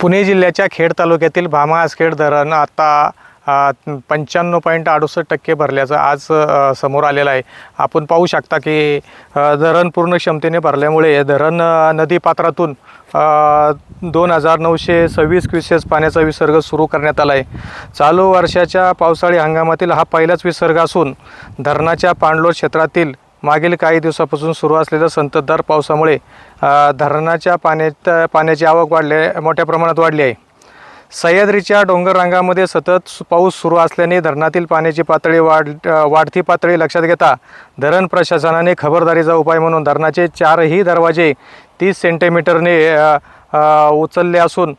पुणे जिल्ह्याच्या खेड तालुक्यातील भामा आसखेड धरण आता 95.68% भरल्याचं आज समोर आलेलं आहे। आपण पाहू शकता की धरण पूर्ण क्षमतेने भरल्यामुळे धरण नदीपात्रातून 2926 क्युसेस पाण्याचा विसर्ग सुरू करण्यात आला आहे। चालू वर्षाच्या पावसाळी हंगामातील हा पहिलाच विसर्ग असून धरणाच्या पाणलोट क्षेत्रातील मागील काही दिवसापासून सुरू असलेल्या संततधार पावसामुळे धरणाच्या पाण्याची आवक मोठ्या प्रमाणात वाढली आहे। सह्याद्रीच्या डोंगर रांगामध्ये सतत पाऊस सुरू असल्याने धरणातील पाण्याची पातळी वाढती पातळी लक्षात घेता धरण प्रशासनाने खबरदारीचा उपाय म्हणून धरणाचे 4ही दरवाजे 30 सेंटीमीटरने उचलले असून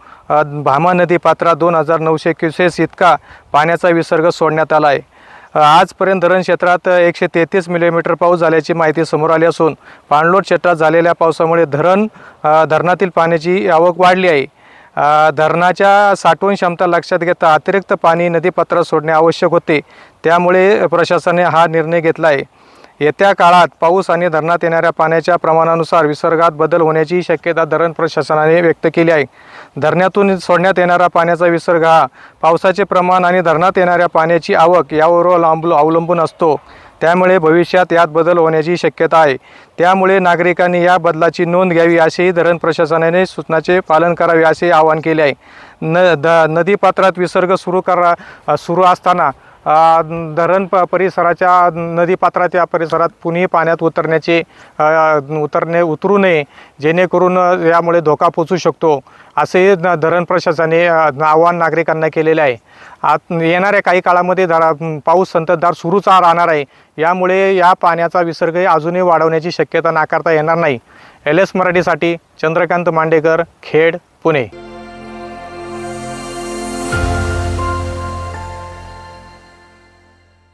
भामा नदी पात्रात 2900 क्युसेस इतका पाण्याचा विसर्ग सोडण्यात आला आहे। आजपर्यंत धरण क्षेत्रात 133 मिलीमीटर पाऊस झाल्याची माहिती समोर आली असून पाणलोट क्षेत्रात झालेल्या पावसामुळे धरणातील पाण्याची आवक वाढली आहे। धरणाच्या साठवण क्षमता लक्षात घेता अतिरिक्त पाणी नदीपात्रात सोडणे आवश्यक होते, त्यामुळे प्रशासनाने हा निर्णय घेतला आहे। येत्या काळात पाऊस आणि धरणात येणाऱ्या पाण्याच्या प्रमाणानुसार विसर्गात बदल होण्याची शक्यता धरण प्रशासनाने व्यक्त केली आहे। धरणातून सोडण्यात येणारा पाण्याचा विसर्ग हा पावसाचे प्रमाण आणि धरणात येणाऱ्या पाण्याची आवक यावर अवलंबून असतो, त्यामुळे भविष्यात यात बदल होण्याची शक्यता आहे। त्यामुळे नागरिकांनी या बदलाची नोंद घ्यावी असेही धरण प्रशासनाने सूचनाचे पालन करावे असे आवाहन केले आहे। नदीपात्रात विसर्ग सुरू असताना धरण परिसराच्या नदीपात्राच्या परिसरात कुणीही पाण्यात उतरू नये, जेणेकरून यामुळे धोका पोचू शकतो असे धरण प्रशासनाने आवाहन नागरिकांना केलेले आहे। येणाऱ्या काही काळामध्ये पाऊस संततधार सुरूच राहणार आहे, यामुळे या पाण्याचा विसर्ग अजूनही वाढवण्याची शक्यता नाकारता येणार नाही। LS मराठीसाठी चंद्रकांत मांडेकर, खेड, पुणे।